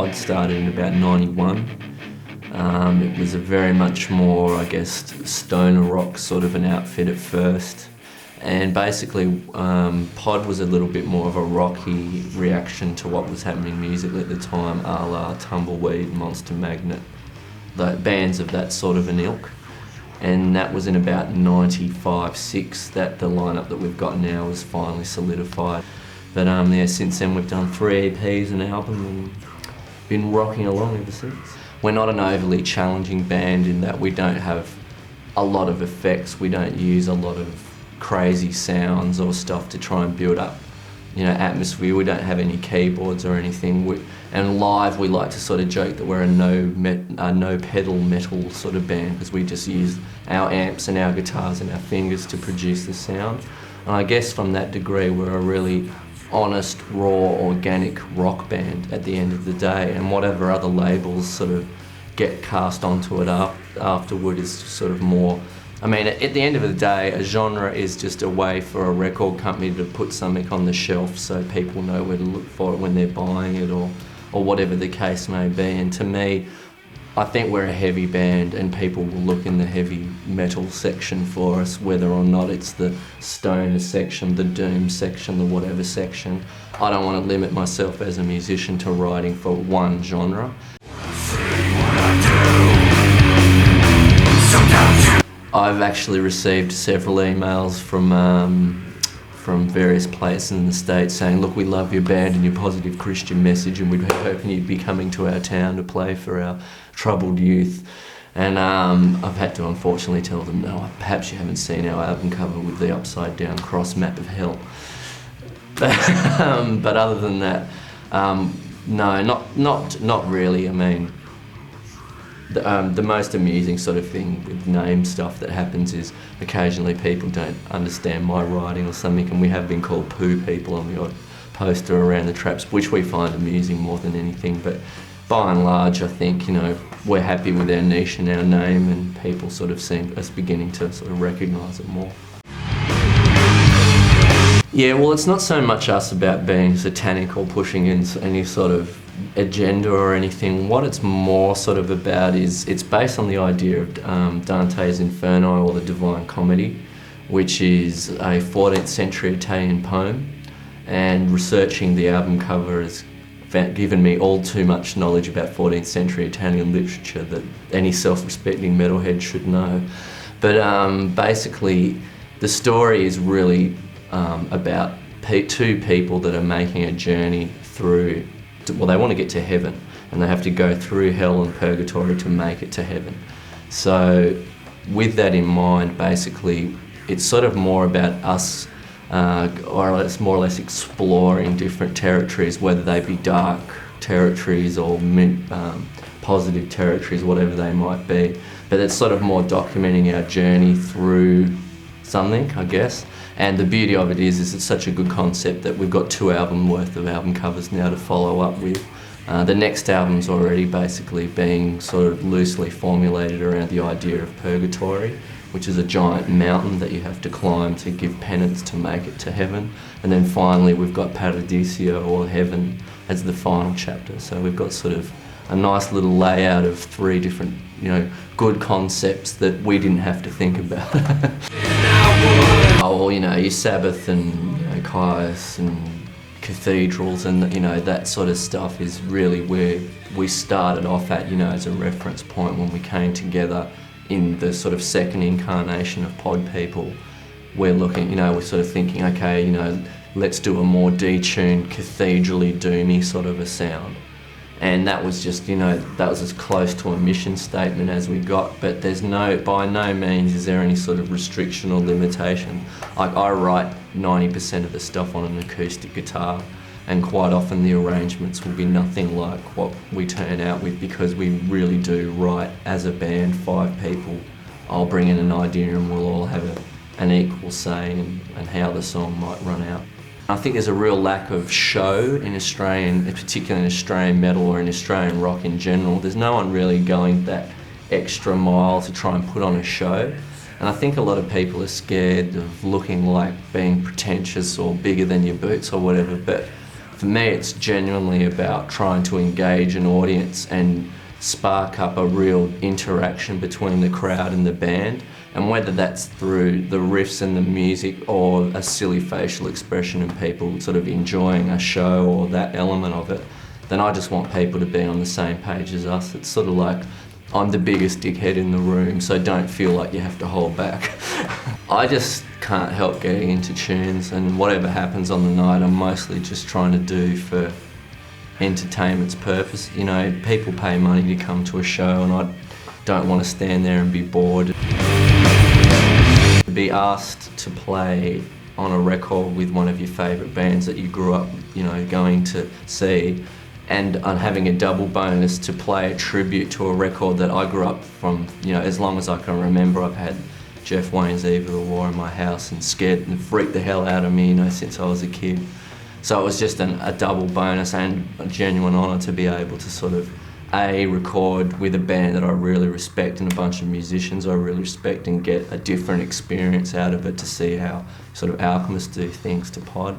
Pod started in about 91. It was a very much more, I guess, stoner rock sort of an outfit at first. And basically, Pod was a little bit more of a rocky reaction to what was happening musically at the time, a la Tumbleweed, Monster Magnet, the bands of that sort of an ilk. And that was in about 95-6 that the lineup that we've got now was finally solidified. But yeah, since then we've done 3 EPs, an album, and been rocking along ever since. We're not an overly challenging band in that we don't have a lot of effects, we don't use a lot of crazy sounds or stuff to try and build up, atmosphere. We don't have any keyboards or anything. And live, we like to sort of joke that we're a no pedal metal sort of band, because we just use our amps and our guitars and our fingers to produce the sound. And I guess from that degree, we're a really honest, raw, organic rock band at the end of the day. And whatever other labels sort of get cast onto it afterward is sort of more. I mean, at the end of the day, a genre is just a way for a record company to put something on the shelf so people know where to look for it when they're buying it, or whatever the case may be. And to me, I think we're a heavy band, and people will look in the heavy metal section for us, whether or not it's the stoner section, the doom section, the whatever section. I don't want to limit myself as a musician to writing for one genre. I've actually received several emails from various places in the States saying, look, we love your band and your positive Christian message, and we'd be hoping you'd be coming to our town to play for our troubled youth. And I've had to unfortunately tell them, no, perhaps you haven't seen our album cover with the upside down cross map of hell. But other than that, no, not really. I mean, the most amusing sort of thing with name stuff that happens is occasionally people don't understand my writing or something, and we have been called poo people on the odd poster around the traps, which we find amusing more than anything. But by and large, I think, we're happy with our niche and our name, and people sort of seem us beginning to sort of recognise it more. Yeah, well, it's not so much us about being satanic or pushing in any sort of agenda or anything. What it's more sort of about is it's based on the idea of Dante's Inferno, or the Divine Comedy, which is a 14th century Italian poem, and researching the album cover has given me all too much knowledge about 14th century Italian literature that any self-respecting metalhead should know. But basically the story is really about two people that are making a journey through. Well, they want to get to heaven, and they have to go through hell and purgatory to make it to heaven. So with that in mind, basically, it's sort of more about us, or it's more or less exploring different territories, whether they be dark territories or positive territories, whatever they might be. But it's sort of more documenting our journey through something, I guess. And the beauty of it is it's such a good concept that we've got 2 album worth of album covers now to follow up with. The next album's already basically being sort of loosely formulated around the idea of purgatory, which is a giant mountain that you have to climb to give penance to make it to heaven. And then finally we've got Paradiso, or heaven, as the final chapter. So we've got sort of a nice little layout of 3 different, good concepts that we didn't have to think about. Oh, well, your Sabbath and Caius and cathedrals and that sort of stuff is really where we started off at, as a reference point when we came together in the sort of second incarnation of Pod People. We're looking, we're sort of thinking, okay, let's do a more detuned, cathedraly, doomy sort of a sound. And that was just, that was as close to a mission statement as we got. But by no means is there any sort of restriction or limitation. Like, I write 90% of the stuff on an acoustic guitar, and quite often the arrangements will be nothing like what we turn out with, because we really do write as a band, 5 people. I'll bring in an idea and we'll all have an equal say in how the song might run out. I think there's a real lack of show in Australian, particularly in Australian metal or in Australian rock in general. There's no one really going that extra mile to try and put on a show. And I think a lot of people are scared of looking like being pretentious or bigger than your boots or whatever. But For me, it's genuinely about trying to engage an audience and spark up a real interaction between the crowd and the band. And whether that's through the riffs and the music or a silly facial expression and people sort of enjoying a show or that element of it, then I just want people to be on the same page as us. It's sort of like, I'm the biggest dickhead in the room, so don't feel like you have to hold back. I just can't help getting into tunes, and whatever happens on the night, I'm mostly just trying to do for entertainment's purpose. You know, people pay money to come to a show, and I don't want to stand there and be bored. To be asked to play on a record with one of your favourite bands that you grew up, you know, going to see, and having a double bonus to play a tribute to a record that I grew up from, you know, as long as I can remember. I've had Jeff Wayne's JJ LaWhore in my house and scared and freaked the hell out of me, you know, since I was a kid. So it was just a double bonus and a genuine honour to be able to sort of record with a band that I really respect and a bunch of musicians I really respect and get a different experience out of it, to see how sort of Alchemists do things to Pod.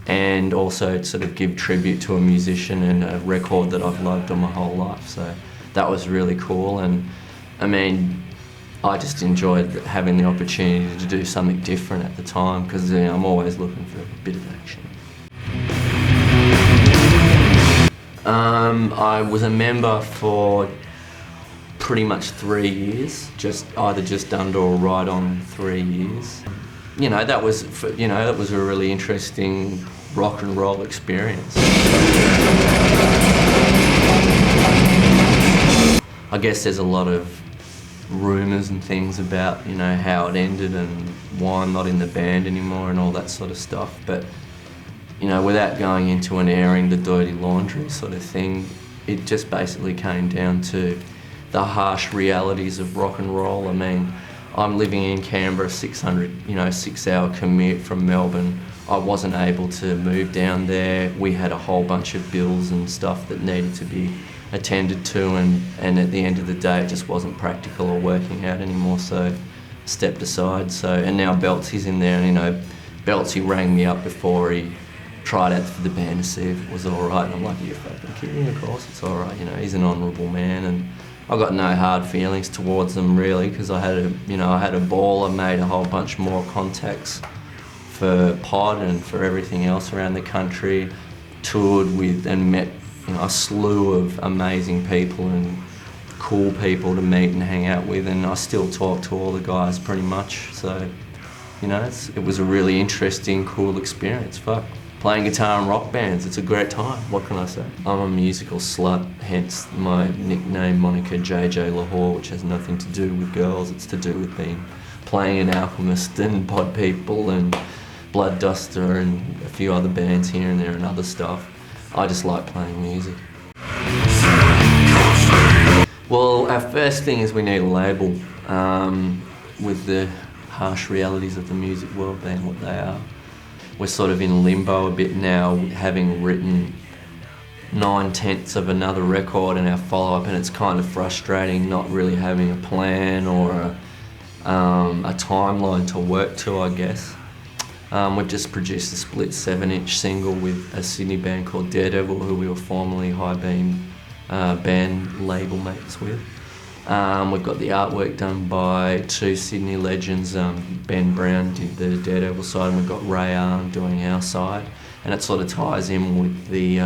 And also sort of give tribute to a musician and a record that I've loved all my whole life. So that was really cool, and I mean, I just enjoyed having the opportunity to do something different at the time, because you know, I'm always looking for a bit of action. I was a member for pretty much 3 years, either just under or right on 3 years. You know, that was a really interesting rock and roll experience. I guess there's a lot of rumours and things about, you know, how it ended and why I'm not in the band anymore and all that sort of stuff. But, you know, without going into an airing the dirty laundry sort of thing, it just basically came down to the harsh realities of rock and roll. I mean, I'm living in Canberra, 6-hour commute from Melbourne. I wasn't able to move down there. We had a whole bunch of bills and stuff that needed to be attended to, and at the end of the day it just wasn't practical or working out anymore, so stepped aside. And now Beltsy's in there, and you know, Beltsy rang me up before he tried out for the band to see if it was alright, and I'm like, you're fucking kidding me, of course it's alright, you know, he's an honourable man, and I got no hard feelings towards them really, because I had a ball. I made a whole bunch more contacts for Pod and for everything else around the country, toured with and met, you know, a slew of amazing people and cool people to meet and hang out with, and I still talk to all the guys pretty much. So, you know, it was a really interesting, cool experience. Fuck. Playing guitar in rock bands, it's a great time, what can I say? I'm a musical slut, hence my nickname moniker JJ LaWhore, which has nothing to do with girls, it's to do with playing in Alchemist and Pod People and Blood Duster and a few other bands here and there and other stuff. I just like playing music. Well, our first thing is we need a label, with the harsh realities of the music world being what they are. We're sort of in limbo a bit now, having written 9/10 of another record in our follow-up, and it's kind of frustrating not really having a plan or a timeline to work to, I guess. We've just produced a split 7-inch single with a Sydney band called Daredevil, who we were formerly High Beam band label mates with. We've got the artwork done by 2 Sydney legends. Ben Brown did the Daredevil side, and we've got Ray Arn doing our side, and it sort of ties in with the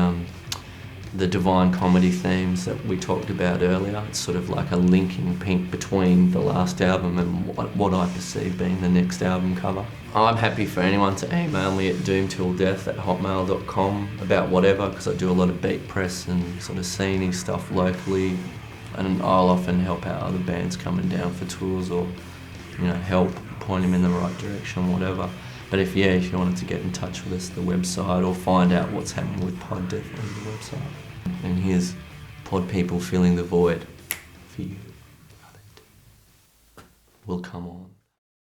Divine Comedy themes that we talked about earlier. It's sort of like a linking pink between the last album and what I perceive being the next album cover. I'm happy for anyone to email me at doomtilldeath@hotmail.com about whatever, because I do a lot of beat press and sort of sceney stuff locally, and I'll often help out other bands coming down for tours, or, you know, help point them in the right direction, whatever. But if you wanted to get in touch with us, the website, or find out what's happening with Pod, definitely the website. And here's Pod People filling the void for you. Will come on.